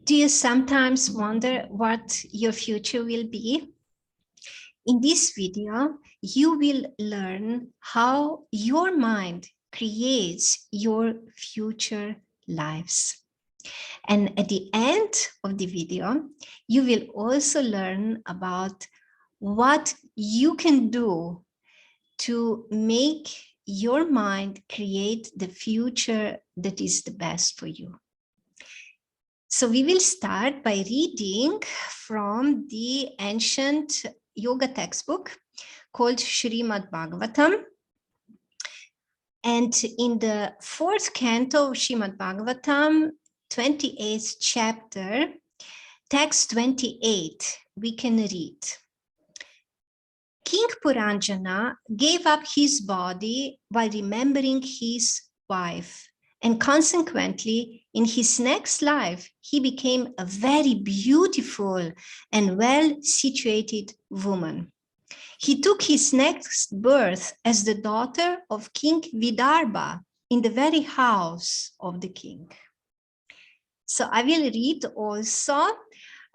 Do you sometimes wonder what your future will be? In this video, you will learn how your mind creates your future lives. And at the end of the video, you will also learn about what you can do to make your mind create the future that is the best for you. So we will start by reading from the ancient yoga textbook called Srimad Bhagavatam. And in the 4th canto of Srimad Bhagavatam, 28th chapter, text 28, we can read. King Purajana gave up his body while remembering his wife. And consequently, in his next life, he became a very beautiful and well-situated woman. He took his next birth as the daughter of King Vidarbha in the very house of the king. So I will read also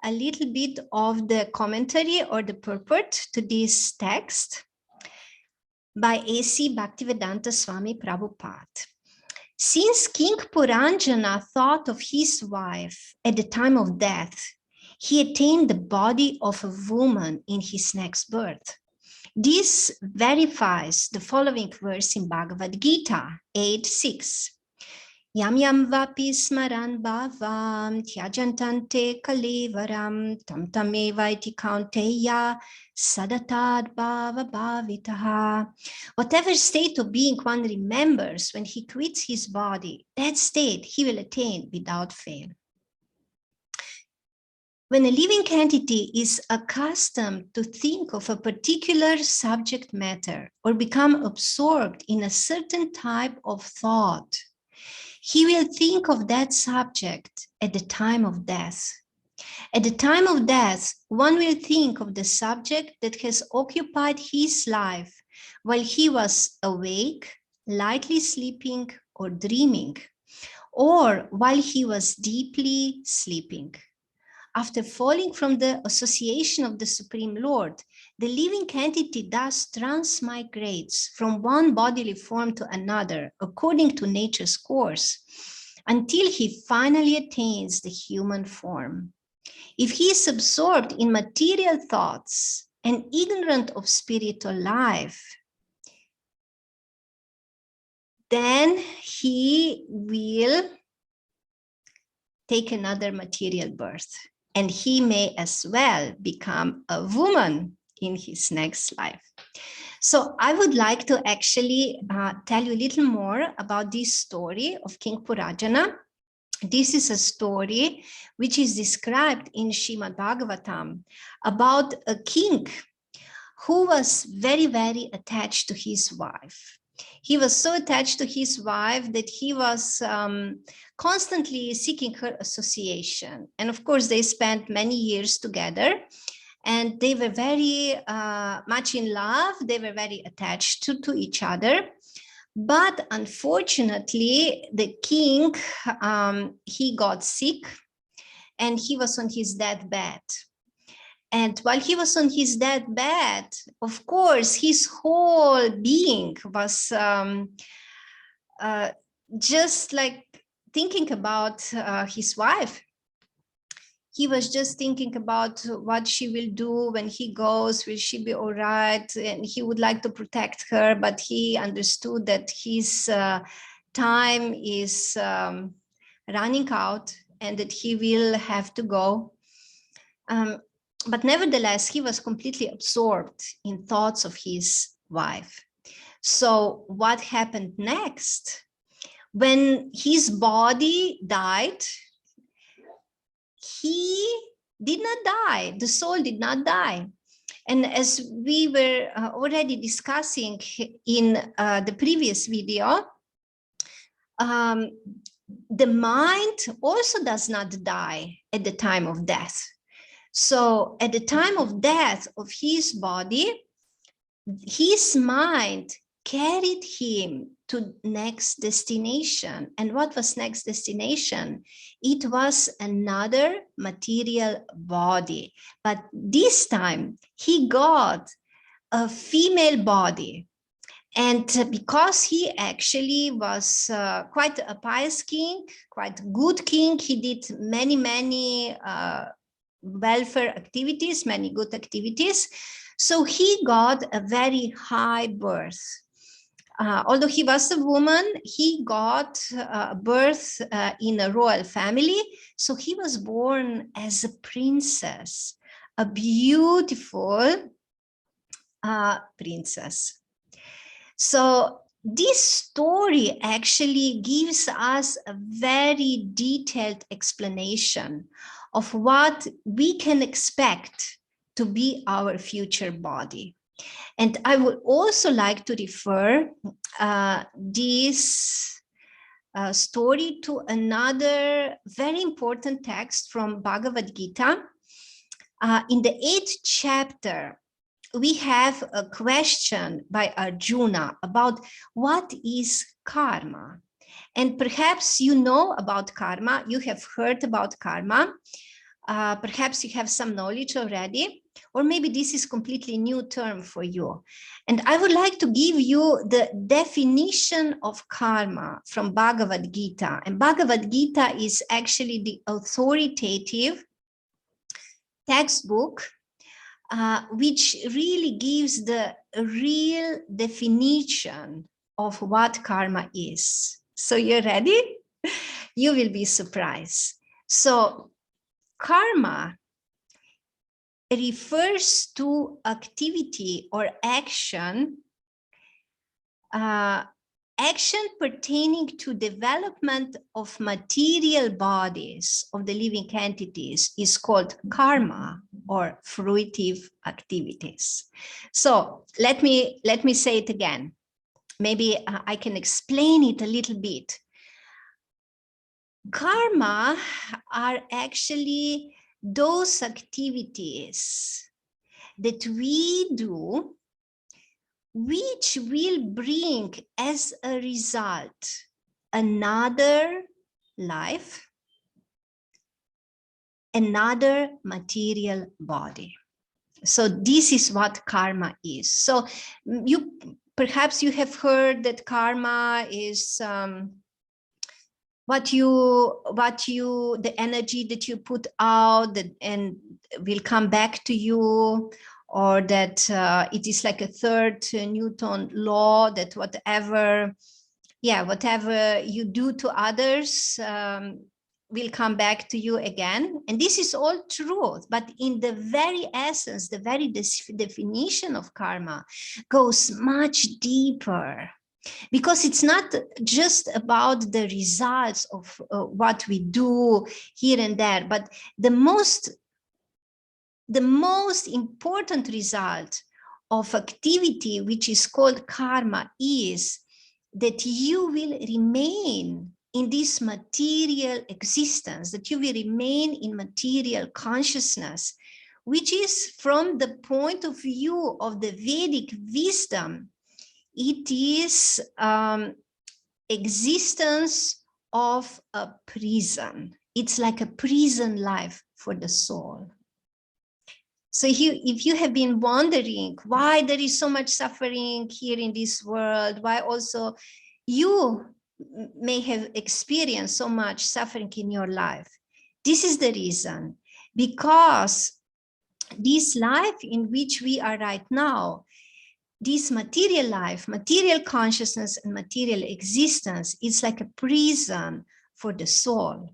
a little bit of the commentary or the purport to this text by A.C. Bhaktivedanta Swami Prabhupada. Since King Purajana thought of his wife at the time of death, he attained the body of a woman in his next birth. This verifies the following verse in Bhagavad Gita 8:6. Yam yam vapi smaran bhavam tyajantante kalevaram tam tamevaiti kaunteya sadatad bhava bhavitaha. Whatever state of being one remembers when he quits his body, that state he will attain without fail. When a living entity is accustomed to think of a particular subject matter or become absorbed in a certain type of thought, he will think of that subject at the time of death. At the time of death, one will think of the subject that has occupied his life while he was awake, lightly sleeping, or dreaming, or while he was deeply sleeping. After falling from the association of the Supreme Lord, the living entity thus transmigrates from one bodily form to another according to nature's course, until he finally attains the human form. If he is absorbed in material thoughts and ignorant of spiritual life, then he will take another material birth. And he may as well become a woman in his next life. So I would like to actually tell you a little more about this story of King Purajana. This is a story which is described in Srimad Bhagavatam about a king who was very, very attached to his wife. He was so attached to his wife that he was constantly seeking her association. And of course, they spent many years together and they were very much in love. They were very attached to each other. But unfortunately, the king, he got sick and he was on his deathbed. And while he was on his deathbed, of course, his whole being was just like thinking about his wife. He was just thinking about what she will do when he goes, will she be all right? And he would like to protect her, but he understood that his time is running out and that he will have to go. But nevertheless, he was completely absorbed in thoughts of his wife. So what happened next? When his body died, he did not die. The soul did not die. And as we were already discussing in the previous video, the mind also does not die at the time of death. So at the time of death of his body, his mind carried him to next destination. And what was next destination? It was another material body. But this time he got a female body. And because he actually was quite a pious king, quite good king, he did many welfare activities, many good activities. So he got a very high birth. Although he was a woman, he got birth in a royal family. So he was born as a princess, a beautiful princess. So this story actually gives us a very detailed explanation of what we can expect to be our future body. And I would also like to refer this story to another very important text from Bhagavad Gita. In the 8th chapter, we have a question by Arjuna about what is karma. And perhaps you know about karma, you have heard about karma, perhaps you have some knowledge already, or maybe this is completely new term for you. And I would like to give you the definition of karma from Bhagavad Gita. And Bhagavad Gita is actually the authoritative textbook which really gives the real definition of what karma is. So you're ready? You will be surprised. So karma refers to activity or action, action pertaining to development of material bodies of the living entities is called karma or fruitive activities. So let me say it again. Maybe I can explain it a little bit. Karma are actually those activities that we do which will bring as a result another life, another material body. So this is what karma is. So perhaps you have heard that karma is the energy that you put out and will come back to you, or that it is like a third Newton law, that whatever you do to others will come back to you again. And this is all true, but in the very essence, the very definition of karma goes much deeper, because it's not just about the results of what we do here and there, but the most important result of activity, which is called karma, is that you will remain in this material existence, that you will remain in material consciousness, which is, from the point of view of the Vedic wisdom, it is existence of a prison. It's like a prison life for the soul. So if you have been wondering why there is so much suffering here in this world, why also you may have experienced so much suffering in your life, this is the reason. Because this life in which we are right now, this material life, material consciousness and material existence, is like a prison for the soul.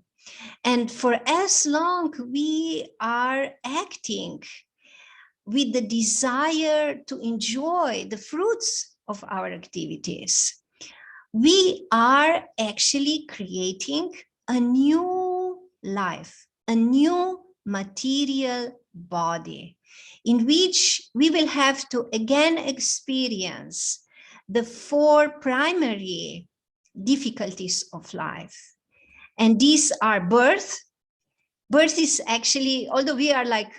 And for as long we are acting with the desire to enjoy the fruits of our activities, we are actually creating a new life, a new material body, in which we will have to again experience the 4 primary difficulties of life. And these are birth. Birth is actually, although we are like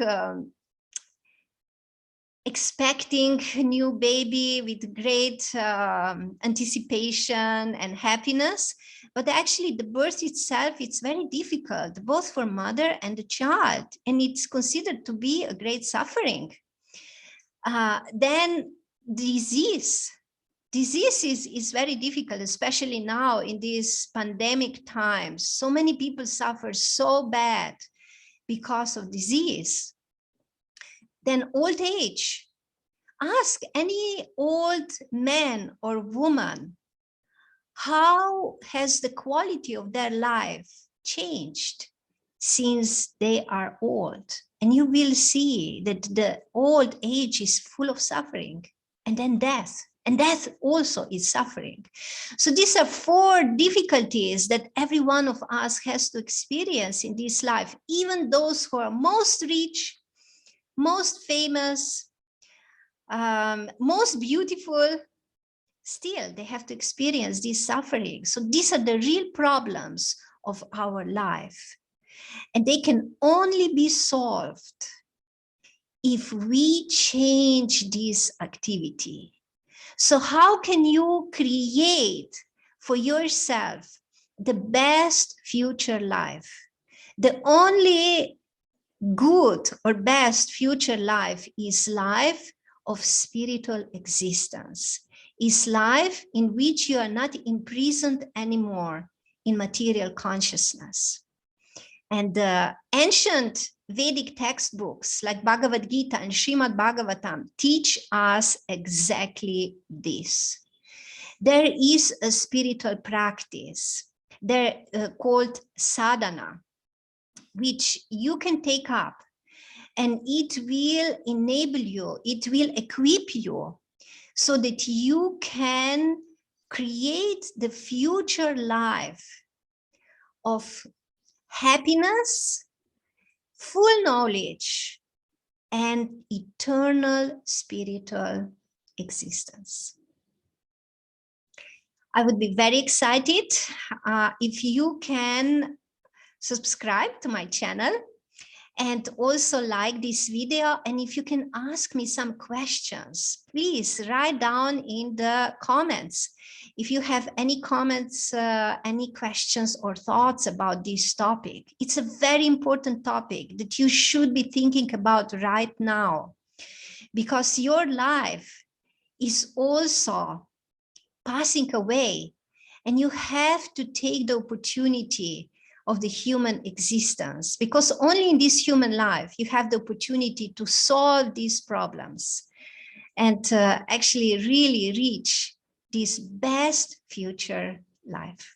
expecting a new baby with great anticipation and happiness, but actually the birth itself, it's very difficult, both for mother and the child, and it's considered to be a great suffering. Then disease is very difficult, especially now in these pandemic times. So many people suffer so bad because of disease. Then old age. Ask any old man or woman, how has the quality of their life changed since they are old? And you will see that the old age is full of suffering, and then death. And death also is suffering. So these are 4 difficulties that every one of us has to experience in this life. Even those who are most rich, most famous, most beautiful, still they have to experience this suffering. So these are the real problems of our life. And they can only be solved if we change this activity. So how can you create for yourself the best future life? The only good or best future life is life of spiritual existence, is life in which you are not imprisoned anymore in material consciousness. And the ancient Vedic textbooks like Bhagavad Gita and Srimad Bhagavatam teach us exactly this. There is a spiritual practice, they're called sadhana, which you can take up, and it will enable you, it will equip you so that you can create the future life of happiness, full knowledge, and eternal spiritual existence. I would be very excited if you can subscribe to my channel and also like this video. And if you can ask me some questions, please write down in the comments. If you have any comments, any questions or thoughts about this topic, it's a very important topic that you should be thinking about right now, because your life is also passing away, and you have to take the opportunity of the human existence, because only in this human life you have the opportunity to solve these problems and actually really reach this best future life.